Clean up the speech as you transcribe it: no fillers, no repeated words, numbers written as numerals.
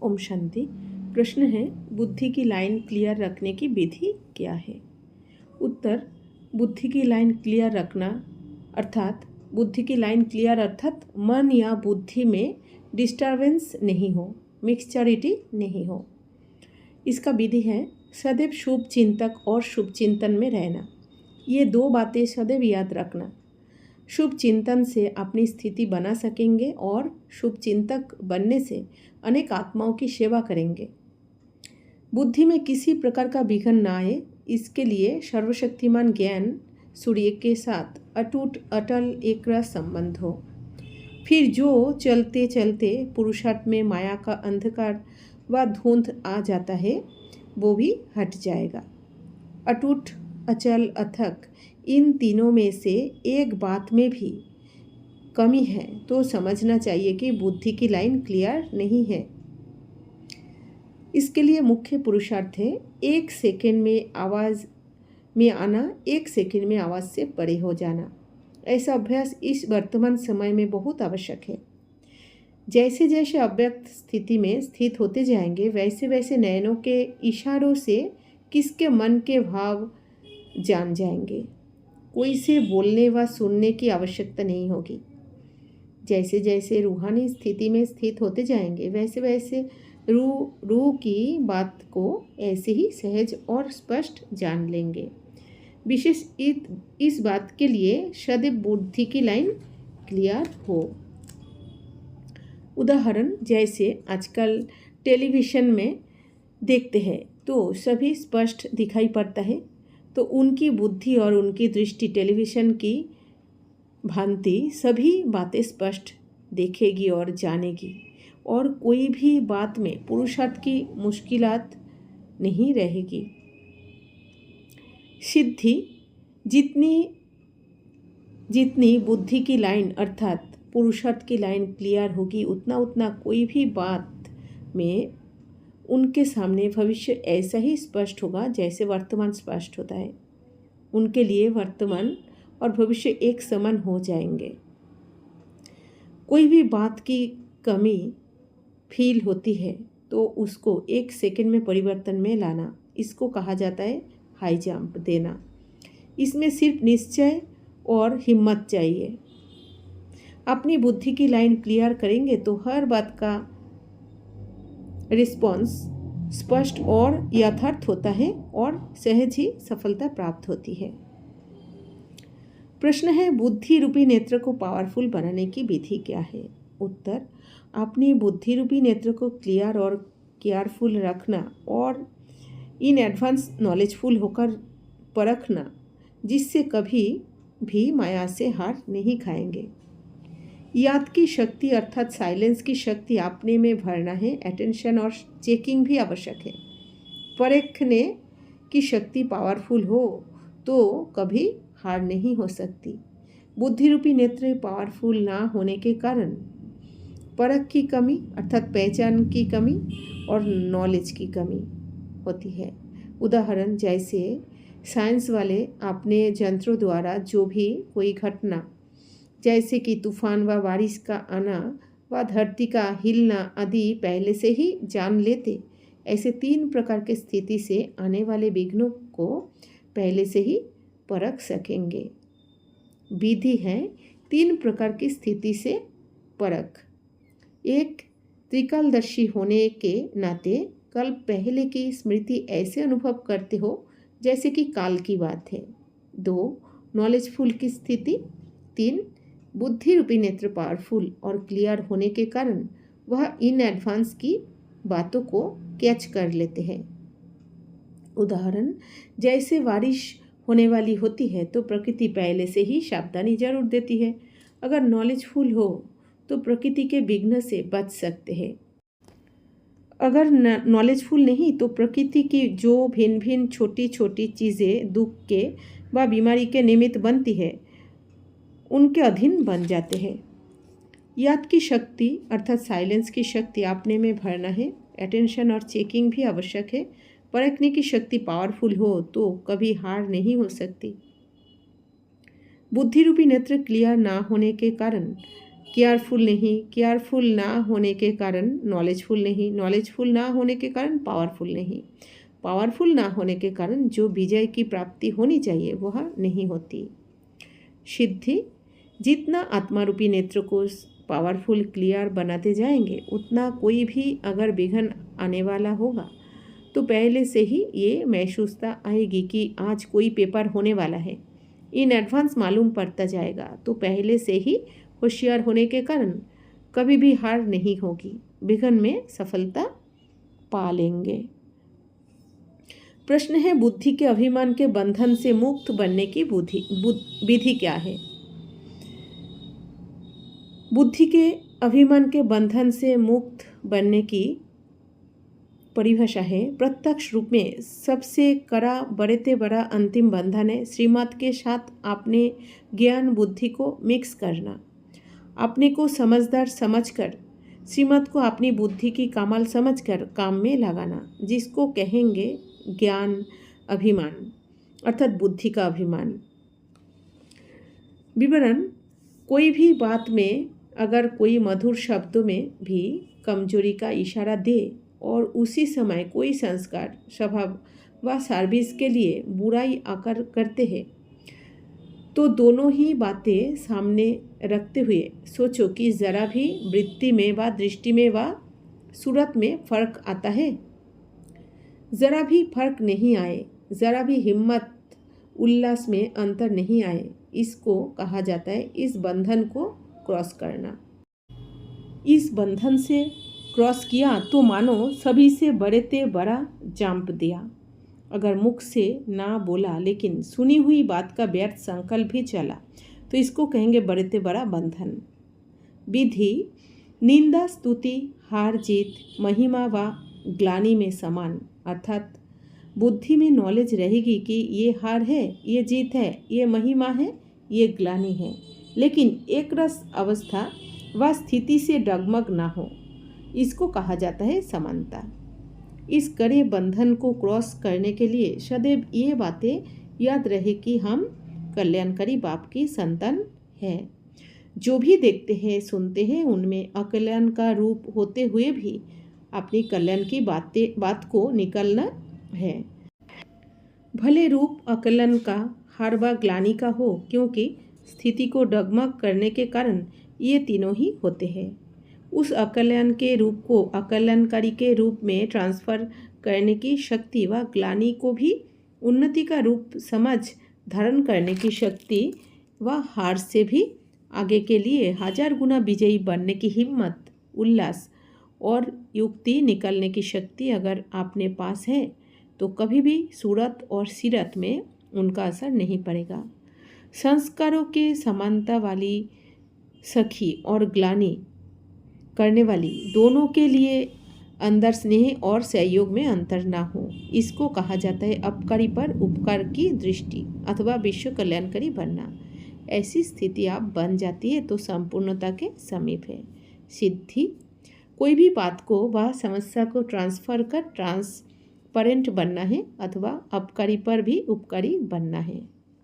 ओम शांति। प्रश्न है, बुद्धि की लाइन क्लियर रखने की विधि क्या है? उत्तर, बुद्धि की लाइन क्लियर रखना अर्थात बुद्धि की लाइन क्लियर अर्थात मन या बुद्धि में डिस्टर्बेंस नहीं हो, मिक्सचरिटी नहीं हो। इसका विधि है सदैव शुभ चिंतक और शुभ चिंतन में रहना। ये दो बातें सदैव याद रखना। शुभ चिंतन से अपनी स्थिति बना सकेंगे और शुभ चिंतक बनने से अनेक आत्माओं की सेवा करेंगे। बुद्धि में किसी प्रकार का विघ्न न आए, इसके लिए सर्वशक्तिमान ज्ञान सूर्य के साथ अटूट अटल एक रस संबंध हो। फिर जो चलते चलते पुरुषार्थ में माया का अंधकार व धुंध आ जाता है वो भी हट जाएगा। अटूट, अचल, अथक इन तीनों में से एक बात में भी कमी है तो समझना चाहिए कि बुद्धि की लाइन क्लियर नहीं है। इसके लिए मुख्य पुरुषार्थ है 1 सेकंड में आवाज़ में आना, 1 सेकंड में आवाज़ से परे हो जाना। ऐसा अभ्यास इस वर्तमान समय में बहुत आवश्यक है। जैसे जैसे अव्यक्त स्थिति में स्थित होते जाएंगे वैसे वैसे नयनों के इशारों से किसके मन के भाव जान जाएंगे। कोई से बोलने व सुनने की आवश्यकता नहीं होगी। जैसे जैसे रूहानी स्थिति में स्थित होते जाएंगे वैसे वैसे रूह की बात को ऐसे ही सहज और स्पष्ट जान लेंगे। विशेष इस बात के लिए सदैव बुद्धि की लाइन क्लियर हो। उदाहरण, जैसे आजकल टेलीविज़न में देखते हैं तो सभी स्पष्ट दिखाई पड़ता है, तो उनकी बुद्धि और उनकी दृष्टि टेलीविज़न की भांति सभी बातें स्पष्ट देखेगी और जानेगी और कोई भी बात में पुरुषार्थ की मुश्किलात नहीं रहेगी। सिद्धि जितनी बुद्धि की लाइन अर्थात पुरुषार्थ की लाइन क्लियर होगी उतना कोई भी बात में उनके सामने भविष्य ऐसा ही स्पष्ट होगा जैसे वर्तमान स्पष्ट होता है। उनके लिए वर्तमान और भविष्य एक समान हो जाएंगे। कोई भी बात की कमी फील होती है तो उसको 1 सेकंड में परिवर्तन में लाना, इसको कहा जाता है हाई जंप देना। इसमें सिर्फ निश्चय और हिम्मत चाहिए। अपनी बुद्धि की लाइन क्लियर करेंगे तो हर बात का रिस्पॉन्स स्पष्ट और यथार्थ होता है और सहज ही सफलता प्राप्त होती है। प्रश्न है, बुद्धि रूपी नेत्र को पावरफुल बनाने की विधि क्या है? उत्तर, अपनी बुद्धि रूपी नेत्र को क्लियर और केयरफुल रखना और इन एडवांस नॉलेजफुल होकर परखना, जिससे कभी भी माया से हार नहीं खाएंगे। याद की शक्ति अर्थात साइलेंस की शक्ति अपने में भरना है। अटेंशन और चेकिंग भी आवश्यक है। परखने की शक्ति पावरफुल हो तो कभी हार नहीं हो सकती। बुद्धि रूपी नेत्र पावरफुल ना होने के कारण परख की कमी अर्थात पहचान की कमी और नॉलेज की कमी होती है। उदाहरण, जैसे साइंस वाले अपने यंत्रों द्वारा जो भी कोई घटना जैसे कि तूफान व बारिश का आना व धरती का हिलना आदि पहले से ही जान लेते, ऐसे 3 प्रकार की स्थिति से आने वाले विघ्नों को पहले से ही परख सकेंगे। विधि है 3 प्रकार की स्थिति से परख। 1, त्रिकालदर्शी होने के नाते कल पहले की स्मृति ऐसे अनुभव करते हो जैसे कि काल की बात है। 2, नॉलेजफुल की स्थिति। 3, बुद्धि रूपी नेत्र पावरफुल और क्लियर होने के कारण वह इन एडवांस की बातों को कैच कर लेते हैं। उदाहरण, जैसे बारिश होने वाली होती है तो प्रकृति पहले से ही सावधानी जरूर देती है। अगर नॉलेजफुल हो तो प्रकृति के विघ्न से बच सकते हैं। अगर नॉलेजफुल नहीं तो प्रकृति की जो भिन्न भिन्न छोटी छोटी चीज़ें दुख के व बीमारी के निमित्त बनती है उनके अधीन बन जाते हैं। याद की शक्ति अर्थात साइलेंस की शक्ति अपने में भरना है। अटेंशन और चेकिंग भी आवश्यक है। परखने की शक्ति पावरफुल हो तो कभी हार नहीं हो सकती। बुद्धि रूपी नेत्र क्लियर ना होने के कारण केयरफुल नहीं, केयरफुल ना होने के कारण नॉलेजफुल नहीं, नॉलेजफुल ना होने के कारण पावरफुल नहीं, पावरफुल ना होने के कारण जो विजय की प्राप्ति होनी चाहिए वह नहीं होती। सिद्धि, जितना आत्मारूपी नेत्र को पावरफुल क्लियर बनाते जाएंगे उतना कोई भी अगर विघ्न आने वाला होगा तो पहले से ही ये महसूसता आएगी कि आज कोई पेपर होने वाला है, इन एडवांस मालूम पड़ता जाएगा, तो पहले से ही होशियार होने के कारण कभी भी हार नहीं होगी, विघ्न में सफलता पा लेंगे। प्रश्न है, बुद्धि के अभिमान के बंधन से मुक्त बनने की विधि क्या है? बुद्धि के अभिमान के बंधन से मुक्त बनने की परिभाषा है, प्रत्यक्ष रूप में सबसे कड़ा बड़े बड़ा अंतिम बंधन है श्रीमत के साथ अपने ज्ञान बुद्धि को मिक्स करना, अपने को समझदार समझकर श्रीमत को अपनी बुद्धि की कमाल समझकर काम में लगाना, जिसको कहेंगे ज्ञान अभिमान अर्थात बुद्धि का अभिमान। विवरण, कोई भी बात में अगर कोई मधुर शब्दों में भी कमजोरी का इशारा दे और उसी समय कोई संस्कार स्वभाव व सर्विस के लिए बुराई आकर करते हैं तो दोनों ही बातें सामने रखते हुए सोचो कि ज़रा भी वृत्ति में व दृष्टि में व सूरत में फ़र्क आता है? ज़रा भी फर्क नहीं आए, ज़रा भी हिम्मत उल्लास में अंतर नहीं आए, इसको कहा जाता है इस बंधन को क्रॉस करना। इस बंधन से क्रॉस किया तो मानो सभी से बड़ा जंप दिया। अगर मुख से ना बोला लेकिन सुनी हुई बात का व्यर्थ संकल्प भी चला तो इसको कहेंगे बड़ा बंधन। विधि, निंदा स्तुति हार जीत महिमा व ग्लानि में समान, अर्थात बुद्धि में नॉलेज रहेगी कि ये हार है, ये जीत है, ये महिमा है, ये ग्लानि है, लेकिन एक रस अवस्था व स्थिति से डगमग ना हो, इसको कहा जाता है समानता। इस कड़े बंधन को क्रॉस करने के लिए सदैव ये बातें याद रहे कि हम कल्याणकारी बाप की संतान हैं। जो भी देखते हैं सुनते हैं उनमें अकल्याण का रूप होते हुए भी अपनी कल्याण की बात को निकलना है। भले रूप अकल्याण का हार व ग्लानि का हो, क्योंकि स्थिति को डगमग करने के कारण ये तीनों ही होते हैं। उस अकल्याण के रूप को अकल्याणकारी के रूप में ट्रांसफर करने की शक्ति व ग्लानि को भी उन्नति का रूप समझ धारण करने की शक्ति व हार से भी आगे के लिए 1000 गुना विजयी बनने की हिम्मत, उल्लास और युक्ति निकलने की शक्ति अगर आपने पास है तो कभी भी सूरत और सीरत में उनका असर नहीं पड़ेगा। संस्कारों के समानता वाली सखी और ग्लानि करने वाली दोनों के लिए अंदर स्नेह और सहयोग में अंतर ना हो, इसको कहा जाता है अपकारी पर उपकार की दृष्टि अथवा विश्व कल्याणकारी बनना। ऐसी स्थिति आप बन जाती है तो संपूर्णता के समीप है। सिद्धि, कोई भी बात को व समस्या को ट्रांसफर कर ट्रांसपेरेंट बनना है अथवा अपकारी पर भी उपकारी बनना है।